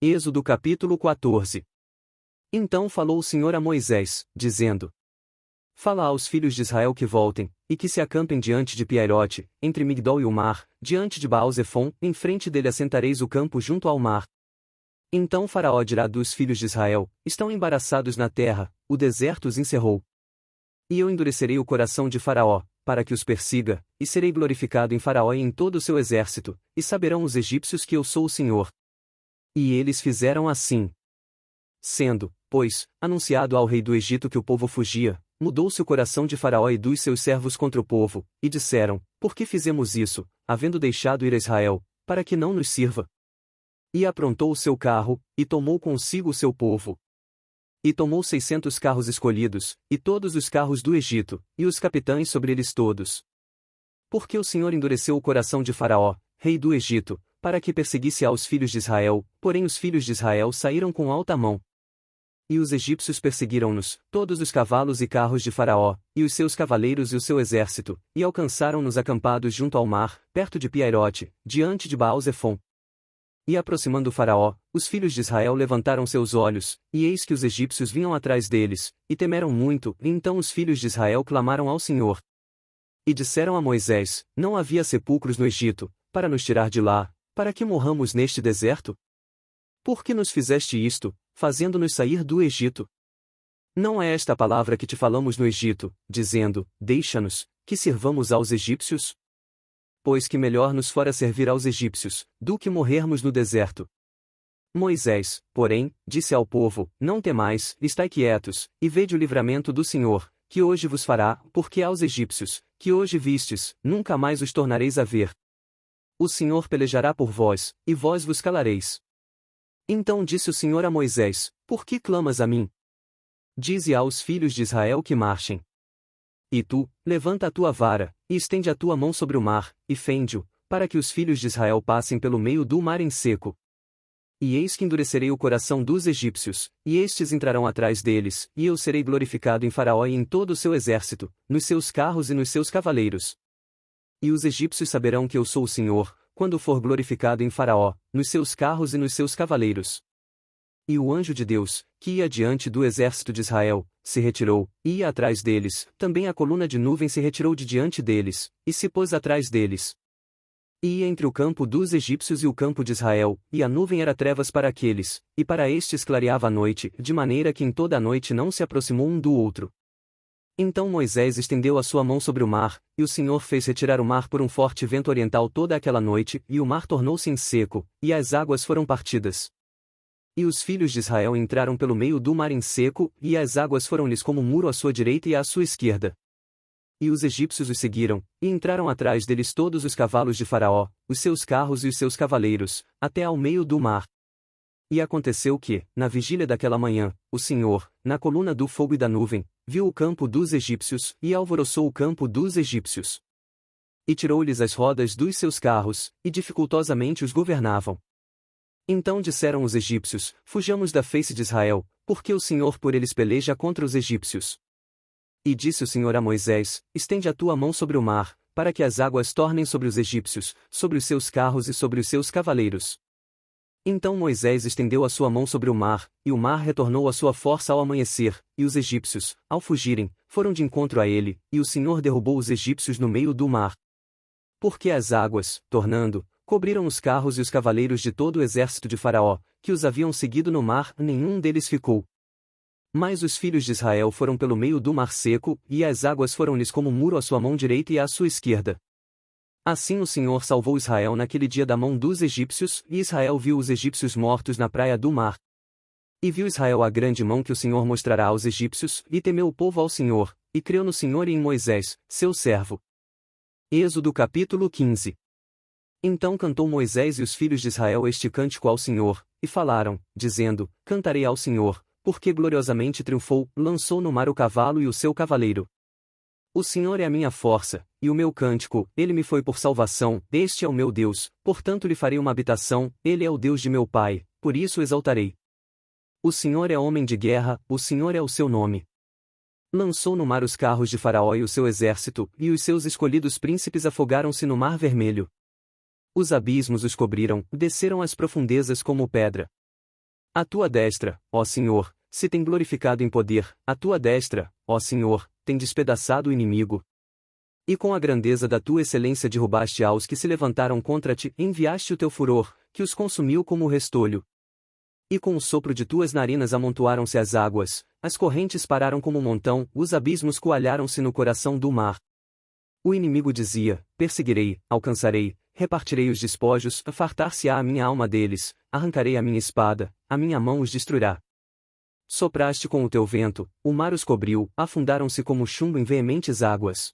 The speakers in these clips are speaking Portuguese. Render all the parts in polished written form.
Êxodo capítulo 14. Então falou o Senhor a Moisés, dizendo: Fala aos filhos de Israel que voltem, e que se acampem diante de Piairote, entre Migdol e o mar, diante de Baal-Zefon, em frente dele assentareis o campo junto ao mar. Então Faraó dirá dos filhos de Israel: Estão embaraçados na terra, o deserto os encerrou. E eu endurecerei o coração de Faraó, para que os persiga, e serei glorificado em Faraó e em todo o seu exército, e saberão os egípcios que eu sou o Senhor. E eles fizeram assim. Sendo, pois, anunciado ao rei do Egito que o povo fugia, mudou-se o coração de Faraó e dos seus servos contra o povo, e disseram: Por que fizemos isso, havendo deixado ir a Israel, para que não nos sirva? E aprontou o seu carro, e tomou consigo o seu povo. E tomou 600 carros escolhidos, e todos os carros do Egito, e os capitães sobre eles todos. Porque o Senhor endureceu o coração de Faraó, rei do Egito, para que perseguisse aos filhos de Israel, porém os filhos de Israel saíram com alta mão. E os egípcios perseguiram-nos, todos os cavalos e carros de Faraó, e os seus cavaleiros e o seu exército, e alcançaram-nos acampados junto ao mar, perto de Piairote, diante de Baal-Zefon. E aproximando Faraó, os filhos de Israel levantaram seus olhos, e eis que os egípcios vinham atrás deles, e temeram muito, e então os filhos de Israel clamaram ao Senhor. E disseram a Moisés: Não havia sepulcros no Egito, para nos tirar de lá, para que morramos neste deserto? Por que nos fizeste isto, fazendo-nos sair do Egito? Não é esta a palavra que te falamos no Egito, dizendo: Deixa-nos, que sirvamos aos egípcios? Pois que melhor nos fora servir aos egípcios, do que morrermos no deserto. Moisés, porém, disse ao povo: Não temais, estai quietos, e vede o livramento do Senhor, que hoje vos fará, porque aos egípcios, que hoje vistes, nunca mais os tornareis a ver. O Senhor pelejará por vós, e vós vos calareis. Então disse o Senhor a Moisés: Por que clamas a mim? Dize aos filhos de Israel que marchem. E tu, levanta a tua vara, e estende a tua mão sobre o mar, e fende-o, para que os filhos de Israel passem pelo meio do mar em seco. E eis que endurecerei o coração dos egípcios, e estes entrarão atrás deles, e eu serei glorificado em Faraó e em todo o seu exército, nos seus carros e nos seus cavaleiros. E os egípcios saberão que eu sou o Senhor, quando for glorificado em Faraó, nos seus carros e nos seus cavaleiros. E o anjo de Deus, que ia diante do exército de Israel, se retirou, e ia atrás deles, também a coluna de nuvem se retirou de diante deles, e se pôs atrás deles. E ia entre o campo dos egípcios e o campo de Israel, e a nuvem era trevas para aqueles, e para estes clareava a noite, de maneira que em toda a noite não se aproximou um do outro. Então Moisés estendeu a sua mão sobre o mar, e o Senhor fez retirar o mar por um forte vento oriental toda aquela noite, e o mar tornou-se em seco, e as águas foram partidas. E os filhos de Israel entraram pelo meio do mar em seco, e as águas foram-lhes como um muro à sua direita e à sua esquerda. E os egípcios os seguiram, e entraram atrás deles todos os cavalos de Faraó, os seus carros e os seus cavaleiros, até ao meio do mar. E aconteceu que, na vigília daquela manhã, o Senhor, na coluna do fogo e da nuvem, viu o campo dos egípcios, e alvoroçou o campo dos egípcios. E tirou-lhes as rodas dos seus carros, e dificultosamente os governavam. Então disseram os egípcios: Fujamos da face de Israel, porque o Senhor por eles peleja contra os egípcios. E disse o Senhor a Moisés: Estende a tua mão sobre o mar, para que as águas tornem sobre os egípcios, sobre os seus carros e sobre os seus cavaleiros. Então Moisés estendeu a sua mão sobre o mar, e o mar retornou à sua força ao amanhecer, e os egípcios, ao fugirem, foram de encontro a ele, e o Senhor derrubou os egípcios no meio do mar. Porque as águas, tornando, cobriram os carros e os cavaleiros de todo o exército de Faraó, que os haviam seguido no mar, nenhum deles ficou. Mas os filhos de Israel foram pelo meio do mar seco, e as águas foram-lhes como um muro à sua mão direita e à sua esquerda. Assim o Senhor salvou Israel naquele dia da mão dos egípcios, e Israel viu os egípcios mortos na praia do mar. E viu Israel a grande mão que o Senhor mostrará aos egípcios, e temeu o povo ao Senhor, e creu no Senhor e em Moisés, seu servo. Êxodo capítulo 15. Então cantou Moisés e os filhos de Israel este cântico ao Senhor, e falaram, dizendo: Cantarei ao Senhor, porque gloriosamente triunfou, lançou no mar o cavalo e o seu cavaleiro. O Senhor é a minha força, e o meu cântico, ele me foi por salvação, este é o meu Deus, portanto lhe farei uma habitação, ele é o Deus de meu pai, por isso o exaltarei. O Senhor é homem de guerra, o Senhor é o seu nome. Lançou no mar os carros de Faraó e o seu exército, e os seus escolhidos príncipes afogaram-se no mar vermelho. Os abismos os cobriram, desceram às profundezas como pedra. A tua destra, ó Senhor, se tem glorificado em poder, a tua destra, ó Senhor, tem despedaçado o inimigo. E com a grandeza da tua excelência derrubaste aos que se levantaram contra ti, enviaste o teu furor, que os consumiu como o restolho. E com o sopro de tuas narinas amontoaram-se as águas, as correntes pararam como um montão, os abismos coalharam-se no coração do mar. O inimigo dizia: perseguirei, alcançarei, repartirei os despojos, fartar-se-á a minha alma deles, arrancarei a minha espada, a minha mão os destruirá. Sopraste com o teu vento, o mar os cobriu, afundaram-se como chumbo em veementes águas.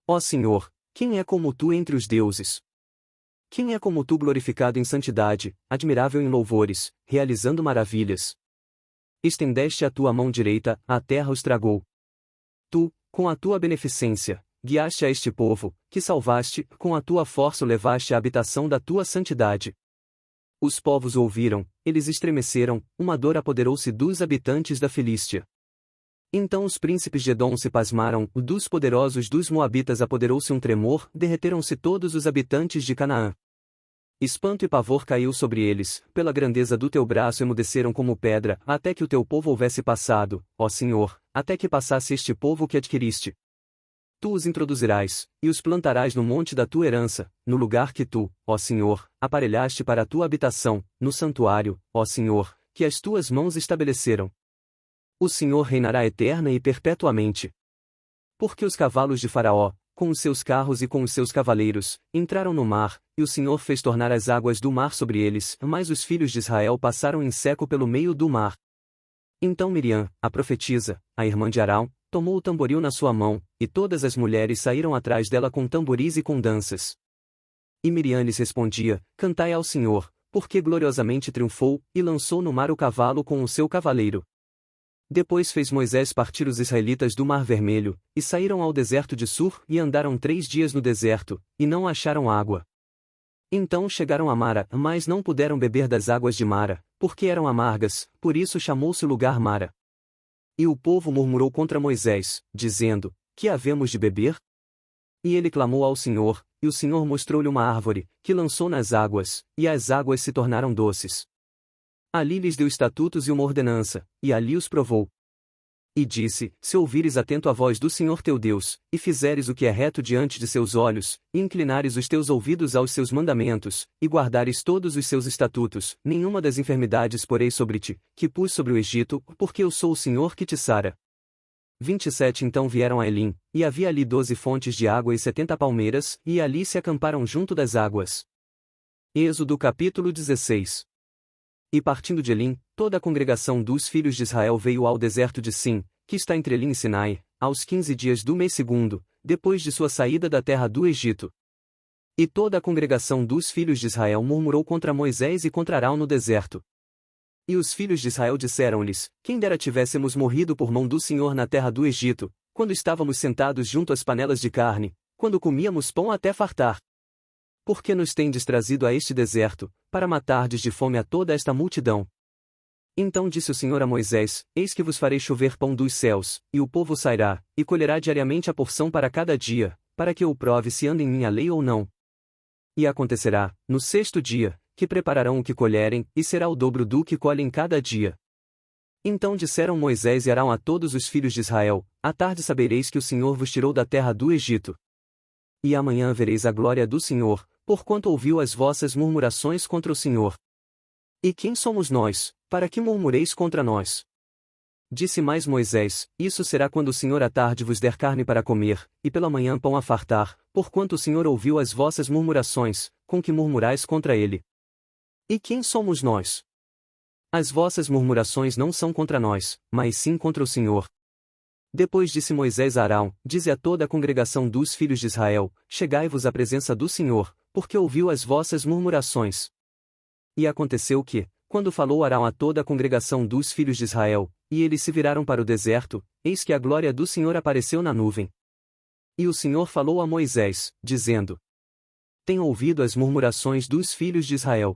Ó Senhor, quem é como tu entre os deuses? Quem é como tu glorificado em santidade, admirável em louvores, realizando maravilhas? Estendeste a tua mão direita, a terra os tragou. Tu, com a tua beneficência, guiaste a este povo, que salvaste, com a tua força o levaste à habitação da tua santidade. Os povos ouviram, eles estremeceram, uma dor apoderou-se dos habitantes da Filístia. Então os príncipes de Edom se pasmaram, dos poderosos dos Moabitas apoderou-se um tremor, derreteram-se todos os habitantes de Canaã. Espanto e pavor caiu sobre eles, pela grandeza do teu braço emudeceram como pedra, até que o teu povo houvesse passado, ó Senhor, até que passasse este povo que adquiriste. Tu os introduzirás, e os plantarás no monte da tua herança, no lugar que tu, ó Senhor, aparelhaste para a tua habitação, no santuário, ó Senhor, que as tuas mãos estabeleceram. O Senhor reinará eterna e perpetuamente. Porque os cavalos de Faraó, com os seus carros e com os seus cavaleiros, entraram no mar, e o Senhor fez tornar as águas do mar sobre eles, mas os filhos de Israel passaram em seco pelo meio do mar. Então Miriam, a profetisa, a irmã de Arão, tomou o tamboril na sua mão, e todas as mulheres saíram atrás dela com tamboris e com danças. E Miriam lhes respondia: cantai ao Senhor, porque gloriosamente triunfou, e lançou no mar o cavalo com o seu cavaleiro. Depois fez Moisés partir os israelitas do Mar Vermelho, e saíram ao deserto de Sur, e andaram 3 dias no deserto, e não acharam água. Então chegaram a Mara, mas não puderam beber das águas de Mara, porque eram amargas, por isso chamou-se o lugar Mara. E o povo murmurou contra Moisés, dizendo: que havemos de beber? E ele clamou ao Senhor, e o Senhor mostrou-lhe uma árvore, que lançou nas águas, e as águas se tornaram doces. Ali lhes deu estatutos e uma ordenança, e ali os provou. E disse: se ouvires atento a voz do Senhor teu Deus, e fizeres o que é reto diante de seus olhos, e inclinares os teus ouvidos aos seus mandamentos, e guardares todos os seus estatutos, nenhuma das enfermidades porei sobre ti, que pus sobre o Egito, porque eu sou o Senhor que te sara. 27 Então vieram a Elim, e havia ali 12 fontes de água e 70 palmeiras, e ali se acamparam junto das águas. Êxodo capítulo 16. E partindo de Elim, toda a congregação dos filhos de Israel veio ao deserto de Sim, que está entre Elim e Sinai, aos 15 dias do mês segundo, depois de sua saída da terra do Egito. E toda a congregação dos filhos de Israel murmurou contra Moisés e contra Arão no deserto. E os filhos de Israel disseram-lhes: quem dera tivéssemos morrido por mão do Senhor na terra do Egito, quando estávamos sentados junto às panelas de carne, quando comíamos pão até fartar. Por que nos tendes trazido a este deserto, para matardes de fome a toda esta multidão? Então disse o Senhor a Moisés: eis que vos farei chover pão dos céus, e o povo sairá, e colherá diariamente a porção para cada dia, para que eu prove se anda em minha lei ou não. E acontecerá, no 6º dia, que prepararão o que colherem, e será o dobro do que colhem cada dia. Então disseram Moisés e Arão a todos os filhos de Israel: à tarde sabereis que o Senhor vos tirou da terra do Egito. E amanhã vereis a glória do Senhor, porquanto ouviu as vossas murmurações contra o Senhor. E quem somos nós, para que murmureis contra nós? Disse mais Moisés: isso será quando o Senhor à tarde vos der carne para comer, e pela manhã pão a fartar, porquanto o Senhor ouviu as vossas murmurações, com que murmurais contra ele. E quem somos nós? As vossas murmurações não são contra nós, mas sim contra o Senhor. Depois disse Moisés a Arão: dize a toda a congregação dos filhos de Israel: chegai-vos à presença do Senhor, porque ouviu as vossas murmurações. E aconteceu que, quando falou Arão a toda a congregação dos filhos de Israel, e eles se viraram para o deserto, eis que a glória do Senhor apareceu na nuvem. E o Senhor falou a Moisés, dizendo: tenho ouvido as murmurações dos filhos de Israel.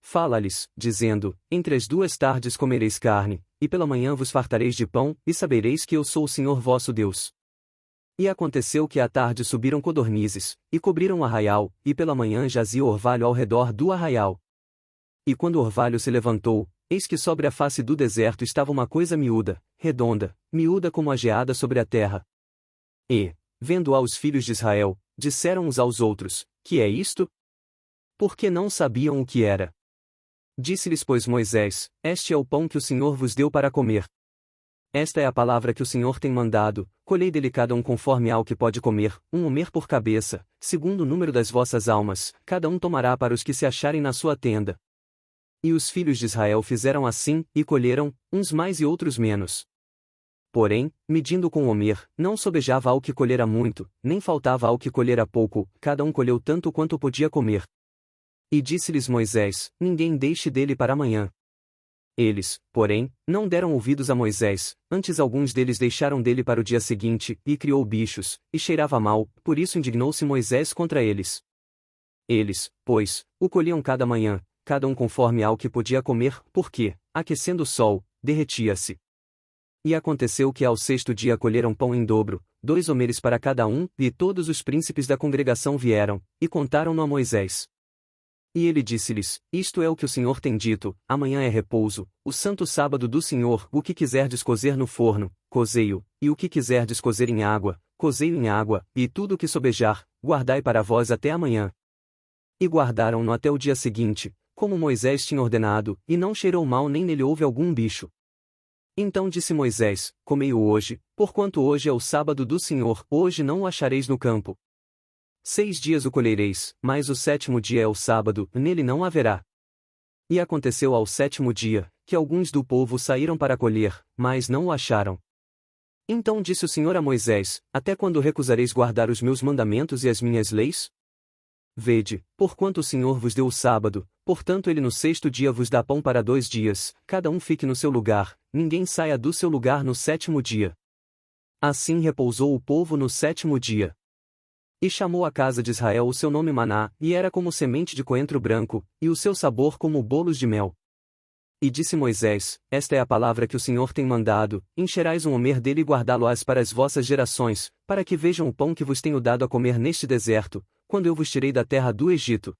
Fala-lhes, dizendo: entre as 2 tardes comereis carne, e pela manhã vos fartareis de pão, e sabereis que eu sou o Senhor vosso Deus. E aconteceu que à tarde subiram codornizes, e cobriram o arraial, e pela manhã jazia o orvalho ao redor do arraial. E quando o orvalho se levantou, eis que sobre a face do deserto estava uma coisa miúda, redonda, miúda como a geada sobre a terra. E, vendo-a os filhos de Israel, disseram uns aos outros: Que é isto? Porque não sabiam o que era. Disse-lhes, pois, Moisés: Este é o pão que o Senhor vos deu para comer. Esta é a palavra que o Senhor tem mandado: colhei dele cada um conforme ao que pode comer, um homer por cabeça, segundo o número das vossas almas, cada um tomará para os que se acharem na sua tenda. E os filhos de Israel fizeram assim, e colheram, uns mais e outros menos. Porém, medindo com o homer, não sobejava ao que colhera muito, nem faltava ao que colhera pouco, cada um colheu tanto quanto podia comer. E disse-lhes Moisés: Ninguém deixe dele para amanhã. Eles, porém, não deram ouvidos a Moisés, antes alguns deles deixaram dele para o dia seguinte, e criou bichos, e cheirava mal, por isso indignou-se Moisés contra eles. Eles, pois, o colhiam cada manhã, cada um conforme ao que podia comer, porque, aquecendo o sol, derretia-se. E aconteceu que ao sexto dia colheram pão em dobro, 2 homeres para cada um, e todos os príncipes da congregação vieram, e contaram-no a Moisés. E ele disse-lhes: Isto é o que o Senhor tem dito: amanhã é repouso, o santo sábado do Senhor, o que quiserdes cozer no forno, cozei-o, e o que quiserdes cozer em água, cozei-o em água, e tudo o que sobejar, guardai para vós até amanhã. E guardaram-no até o dia seguinte, como Moisés tinha ordenado, e não cheirou mal nem nele houve algum bicho. Então disse Moisés: Comei-o hoje, porquanto hoje é o sábado do Senhor, hoje não o achareis no campo. 6 dias o colhereis, mas o 7º dia é o sábado, nele não haverá. E aconteceu ao 7º dia, que alguns do povo saíram para colher, mas não o acharam. Então disse o Senhor a Moisés: Até quando recusareis guardar os meus mandamentos e as minhas leis? Vede, porquanto o Senhor vos deu o sábado, portanto ele no 6º dia vos dá pão para 2 dias, cada um fique no seu lugar, ninguém saia do seu lugar no 7º dia. Assim repousou o povo no 7º dia. E chamou a casa de Israel o seu nome Maná, e era como semente de coentro branco, e o seu sabor como bolos de mel. E disse Moisés: Esta é a palavra que o Senhor tem mandado: encherais um homer dele e guardá-lo-ás para as vossas gerações, para que vejam o pão que vos tenho dado a comer neste deserto, quando eu vos tirei da terra do Egito.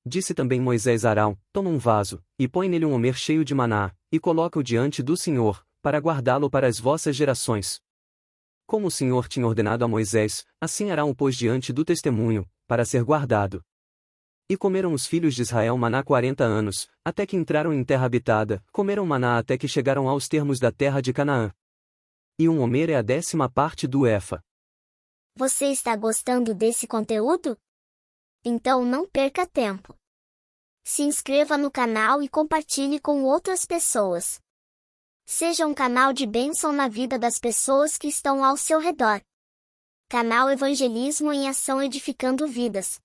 Disse também Moisés a Arão: Toma um vaso, e põe nele um homer cheio de maná, e coloca-o diante do Senhor, para guardá-lo para as vossas gerações. Como o Senhor tinha ordenado a Moisés, assim Arão o pôs diante do testemunho, para ser guardado. E comeram os filhos de Israel maná 40 anos, até que entraram em terra habitada, comeram maná até que chegaram aos termos da terra de Canaã. E um homer é a 10ª parte do efa. Você está gostando desse conteúdo? Então não perca tempo. Se inscreva no canal e compartilhe com outras pessoas. Seja um canal de bênção na vida das pessoas que estão ao seu redor. Canal Evangelismo em Ação, edificando vidas.